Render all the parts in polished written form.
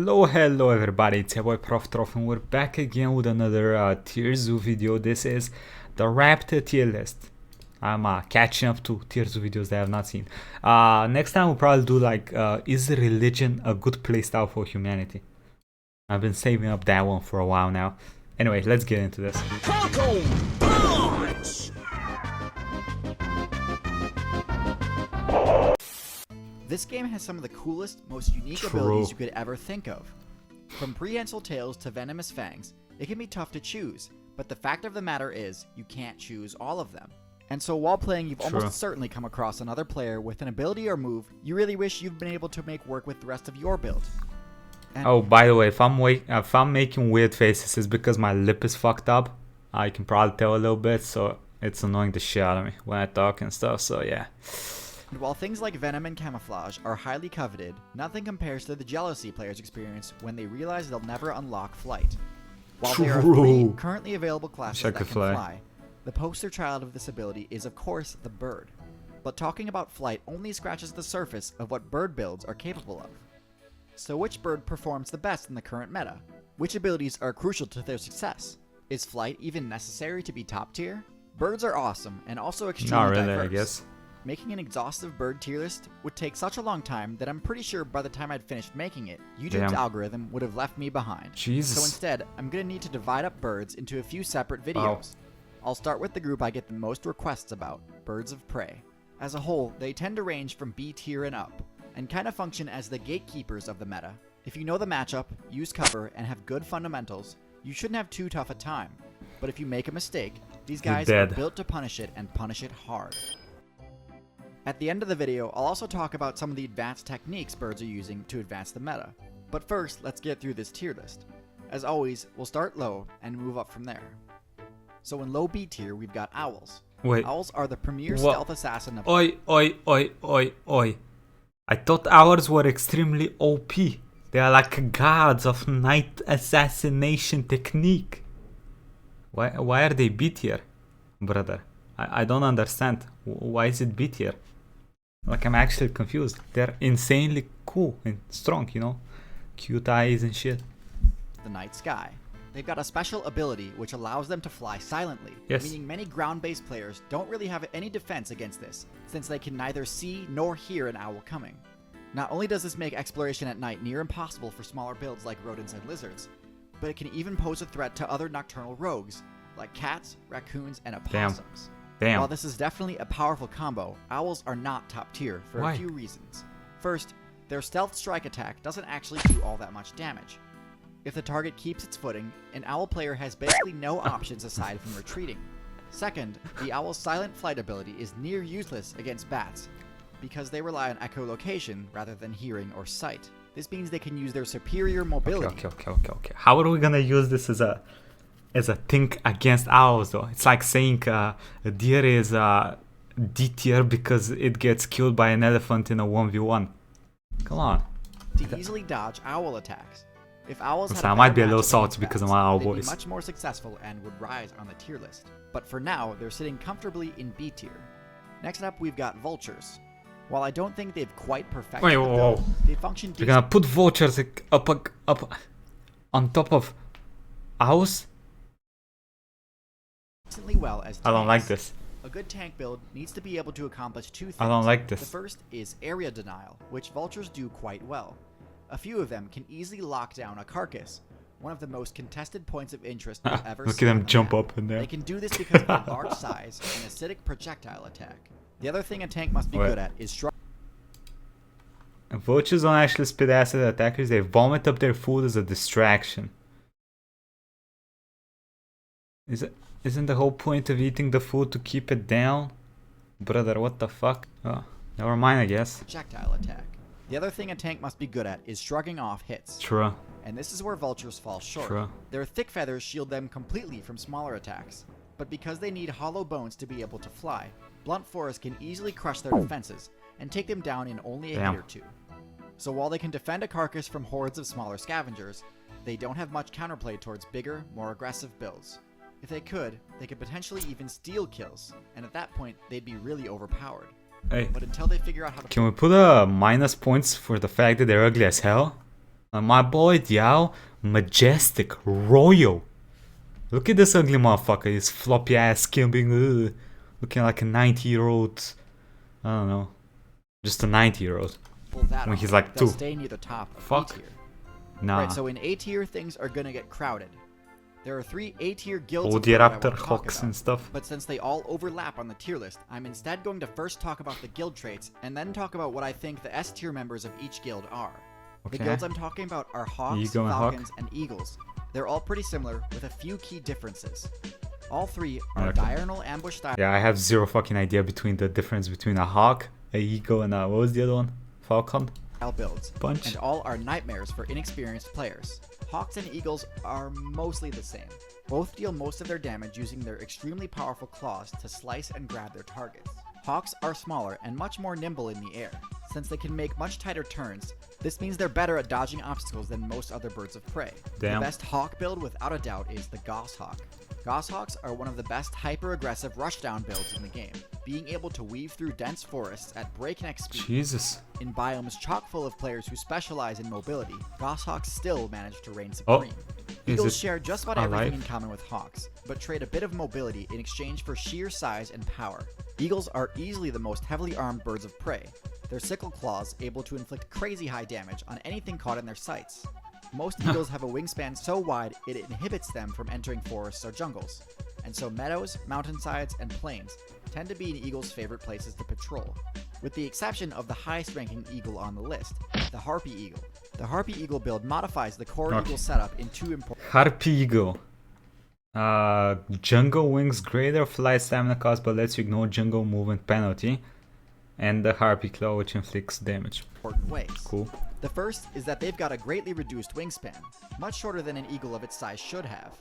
Hello everybody, it's your boy Proftrof and we're back again with another TierZoo video. This is the Raptor tier list. I'm catching up to TierZoo videos that I have not seen. Next time we'll probably do like, is religion a good playstyle for humanity? I've been saving up that one for a while now. Anyway, let's get into this. Falcon! Launch! This game has some of the coolest, most unique abilities you could ever think of. From prehensile tails to venomous fangs, it can be tough to choose, but the fact of the matter is, you can't choose all of them. And so while playing, you've almost certainly come across another player with an ability or move you really wish you've been able to make work with the rest of your build. And oh, by the way, if I'm making weird faces, it's because my lip is fucked up. I can probably tell a little bit, so it's annoying the shit out of me when I talk and stuff, so yeah. And while things like Venom and Camouflage are highly coveted, nothing compares to the jealousy players experience when they realize they'll never unlock Flight. While there are 3 currently available classes that can fly, the poster child of this ability is of course the bird. But talking about Flight only scratches the surface of what bird builds are capable of. So which bird performs the best in the current meta? Which abilities are crucial to their success? Is Flight even necessary to be top tier? Birds are awesome and also extremely diverse. I guess. Making an exhaustive bird tier list would take such a long time that I'm pretty sure by the time I'd finished making it, YouTube's algorithm would have left me behind. Jesus. So instead, I'm gonna need to divide up birds into a few separate videos. I'll start with the group I get the most requests about, birds of prey. As a whole, they tend to range from B tier and up, and kind of function as the gatekeepers of the meta. If you know the matchup, use cover, and have good fundamentals, you shouldn't have too tough a time. But if you make a mistake, these guys are built to punish it and punish it hard. At the end of the video, I'll also talk about some of the advanced techniques birds are using to advance the meta. But first, let's get through this tier list. As always, we'll start low and move up from there. So in low B tier, we've got owls. Wait. Owls are the premier stealth assassin of... Oi. I thought owls were extremely OP. They are like gods of night assassination technique. Why are they B tier, brother? I don't understand. Why is it B tier? Like, I'm actually confused. They're insanely cool and strong, you know? Cute eyes and shit. The night sky. They've got a special ability which allows them to fly silently, meaning many ground-based players don't really have any defense against this, since they can neither see nor hear an owl coming. Not only does this make exploration at night near impossible for smaller builds like rodents and lizards, but it can even pose a threat to other nocturnal rogues, like cats, raccoons, and opossums. Damn. While this is definitely a powerful combo, owls are not top tier for a few reasons. First, their stealth strike attack doesn't actually do all that much damage. If the target keeps its footing, an owl player has basically no options aside from retreating. Second, the owl's silent flight ability is near useless against bats, because they rely on echolocation rather than hearing or sight. This means they can use their superior mobility. Okay. How are we gonna use this as a thing against owls though? It's like saying a deer is D tier because it gets killed by an elephant in a 1v1. Come on. To easily dodge owl attacks. If owls had I might be a little salty because of my owl voice. They'd be much more successful and would rise on the tier list. But for now, they're sitting comfortably in B tier. Next up, we've got vultures. While I don't think they've quite perfected the build, they function decently. You're gonna put vultures up on top of owls? Well as tanks. I don't like this. A good tank build needs to be able to accomplish 2 things. I don't like this. The first is area denial, which vultures do quite well. A few of them can easily lock down a carcass, one of the most contested points of interest you'll ever see. Look at them jump up in there. They can do this because of their large size and acidic projectile attack. The other thing a tank must be good at is vultures don't actually spit acid at attackers, they vomit up their food as a distraction. Isn't the whole point of eating the food to keep it down? Brother, what the fuck? Oh, never mind, I guess. Projectile attack. The other thing a tank must be good at is shrugging off hits. True. And this is where vultures fall short. True. Their thick feathers shield them completely from smaller attacks. But because they need hollow bones to be able to fly, blunt force can easily crush their defenses and take them down in only a hit or 2. So while they can defend a carcass from hordes of smaller scavengers, they don't have much counterplay towards bigger, more aggressive builds. If they could potentially even steal kills, and at that point, they'd be really overpowered. Hey, But until they figure out how to... can we put a minus points for the fact that they're ugly as hell? My boy Diao, majestic, royal. Look at this ugly motherfucker, his floppy ass skimping, looking like a 90-year-old. I don't know, just a 90-year-old. When he's like they'll 2. stay near the top of Fuck. A tier. Nah. Right, so in A tier, things are gonna get crowded. There are 3 A tier guilds All of the Pro that I Raptor wanna talk Hawks about, and stuff. but since they all overlap on the tier list, I'm instead going to first talk about the guild traits and then talk about what I think the S tier members of each guild are. Okay. The guilds I'm talking about are Hawks, Eagle and Falcons, Hawk. and Eagles. They're all pretty similar with a few key differences. All 3 are Okay. diurnal ambush style. Yeah, I have zero fucking idea between the difference between a hawk, a eagle, and what was the other one? Falcon? Builds, Punch. and all are nightmares for inexperienced players. Hawks and Eagles are mostly the same. Both deal most of their damage using their extremely powerful claws to slice and grab their targets. Hawks are smaller and much more nimble in the air. Since they can make much tighter turns, this means they're better at dodging obstacles than most other birds of prey. Damn. The best hawk build without a doubt is the Goshawk. Goshawks are one of the best hyper-aggressive rushdown builds in the game, being able to weave through dense forests at breakneck speed. Jesus. In biomes chock full of players who specialize in mobility, Goshawks still manage to reign supreme. Eagles share just about everything in common with Hawks, but trade a bit of mobility in exchange for sheer size and power. Eagles are easily the most heavily armed birds of prey, their sickle claws able to inflict crazy high damage on anything caught in their sights. Most eagles have a wingspan so wide it inhibits them from entering forests or jungles, and so meadows, mountainsides, and plains tend to be an eagle's favorite places to patrol, with the exception of the highest ranking eagle on the list, the Harpy Eagle. The Harpy Eagle build modifies the core eagle setup in 2 important Harpy Eagle. Jungle wings greater flight stamina cost but lets you ignore jungle movement penalty. And the Harpy Claw, which inflicts damage. ways. Cool. The first is that they've got a greatly reduced wingspan, much shorter than an eagle of its size should have.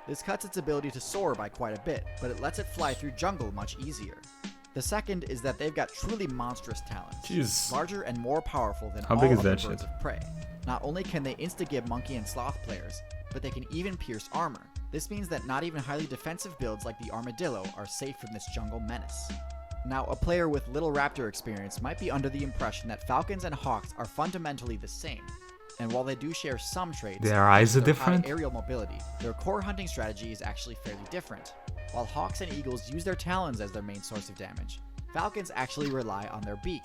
This cuts its ability to soar by quite a bit, but it lets it fly through jungle much easier. The second is that they've got truly monstrous talons, Jeez. larger and more powerful than How all big is other that birds shit? of prey. Not only can they insta-give monkey and sloth players, but they can even pierce armor. This means that not even highly defensive builds like the armadillo are safe from this jungle menace. Now, a player with little raptor experience might be under the impression that falcons and hawks are fundamentally the same. And while they do share some traits, Their eyes are such as their different? high aerial mobility, their core hunting strategy is actually fairly different. While hawks and eagles use their talons as their main source of damage, falcons actually rely on their beak.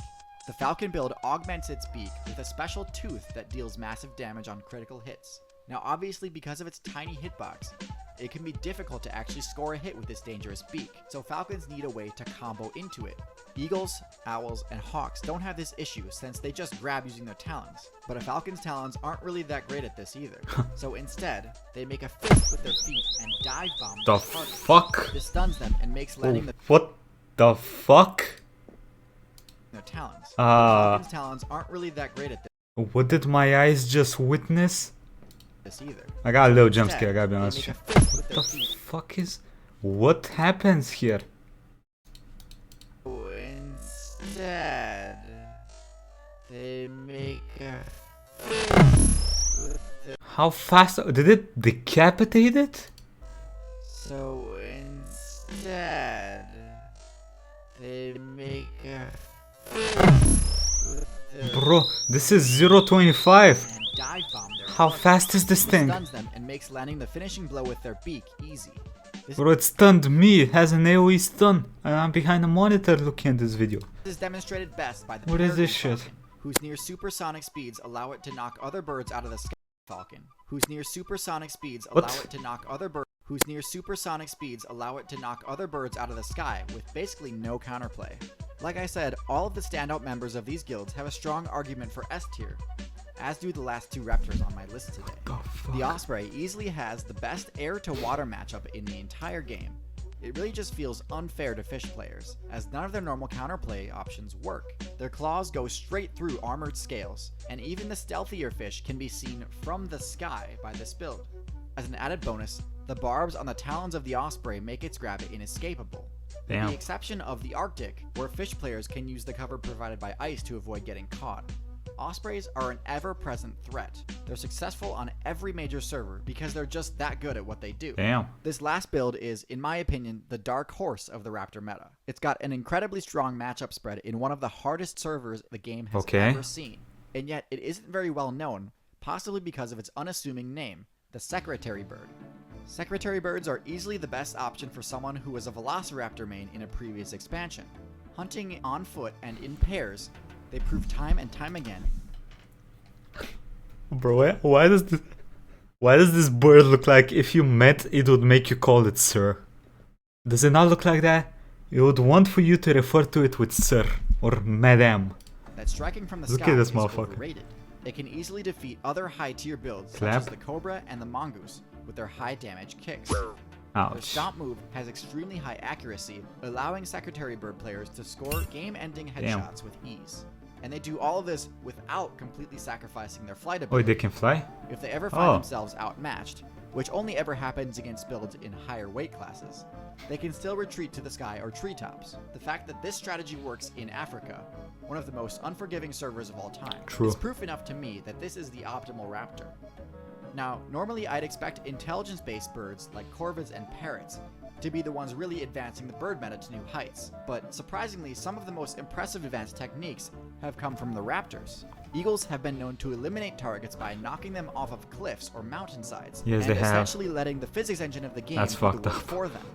The falcon build augments its beak with a special tooth that deals massive damage on critical hits. Now, obviously, because of its tiny hitbox, it can be difficult to actually score a hit with this dangerous beak, so falcons need a way to combo into it. Eagles, owls, and hawks don't have this issue since they just grab using their talons, but a falcon's talons aren't really that great at this either. So instead, they make a fist with their feet and dive bomb The their target. fuck? This stuns them and makes landing What the fuck? their talons. Falcon's talons aren't really that great at What did my eyes just witness? this either. I got a little jump Instead, scare, I gotta be they honest make with a you. fist with What their the feet. fuck is... What happens here? Instead, they make a How fast... Did it decapitate it? So instead, they make a Bro, this is 0.25. and dive bomb their How target. fast is this This thing? stuns them and makes landing the finishing blow with their beak easy. This Bro, it stunned me. It has an AoE stun. And I'm behind the monitor looking at this video. is demonstrated best by the What is this peregrine shit? falcon, whose near supersonic speeds allow it to knock other birds out of the sky. Falcon, whose near supersonic speeds allow What? it to knock other birds. Whose near supersonic speeds allow it to knock other birds out of the sky with basically no counterplay. Like I said, all of the standout members of these guilds have a strong argument for S tier, as do the last 2 raptors on my list today. The Osprey easily has the best air-to-water matchup in the entire game. It really just feels unfair to fish players, as none of their normal counterplay options work. Their claws go straight through armored scales, and even the stealthier fish can be seen from the sky by this build. As an added bonus, the barbs on the talons of the Osprey make its grab inescapable. With Damn. the exception of the Arctic, where fish players can use the cover provided by ice to avoid getting caught. Ospreys are an ever-present threat. They're successful on every major server because they're just that good at what they do. Damn. This last build is, in my opinion, the dark horse of the Raptor meta. It's got an incredibly strong matchup spread in one of the hardest servers the game has ever seen. And yet, it isn't very well known, possibly because of its unassuming name, the secretary bird. Secretary birds are easily the best option for someone who was a velociraptor main in a previous expansion. Hunting on foot and in pairs, they prove time and time again. Bro, why does this bird look like if you met it would make you call it sir? Does it not look like that? It would want for you to refer to it with sir or madam. That striking from the Look sky at this is motherfucker. overrated. It can easily defeat other high tier builds Clap. such as the Cobra and the Mongoose with their high damage kicks. Their Ouch. stomp move has extremely high accuracy, allowing secretary bird players to score game-ending Damn. headshots with ease. And they do all of this without completely sacrificing their flight Oh, ability. they can fly? If they ever find Oh. themselves outmatched, which only ever happens against builds in higher weight classes, they can still retreat to the sky or treetops. The fact that this strategy works in Africa, one of the most unforgiving servers of all time, True. is proof enough to me that this is the optimal raptor. Now, normally I'd expect intelligence-based birds like corvids and parrots to be the ones really advancing the bird meta to new heights, but surprisingly, some of the most impressive advanced techniques have come from the raptors. Eagles have been known to eliminate targets by knocking them off of cliffs or mountainsides, Yes, and they have. essentially letting the physics engine of the game That's do the fucked work up. for them.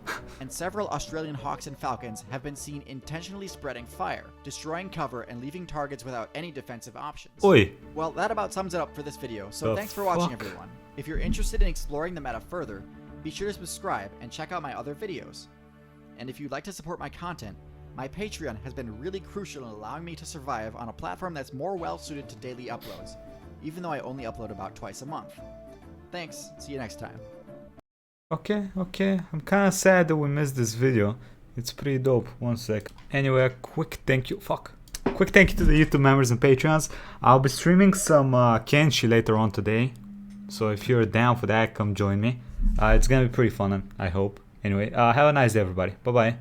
And several Australian hawks and falcons have been seen intentionally spreading fire, destroying cover, and leaving targets without any defensive options. Oi! Well, that about sums it up for this video, so The thanks for watching fuck? everyone. If you're interested in exploring the meta further, be sure to subscribe and check out my other videos. And if you'd like to support my content, my Patreon has been really crucial in allowing me to survive on a platform that's more well suited to daily uploads, even though I only upload about twice a month. Thanks, see you next time. Okay. I'm kinda sad that we missed this video. It's pretty dope. One sec. Anyway, a quick thank you. Quick thank you to the YouTube members and Patreons. I'll be streaming some Kenshi later on today. So if you're down for that, come join me. It's gonna be pretty fun, I hope. Anyway, have a nice day, everybody. Bye-bye.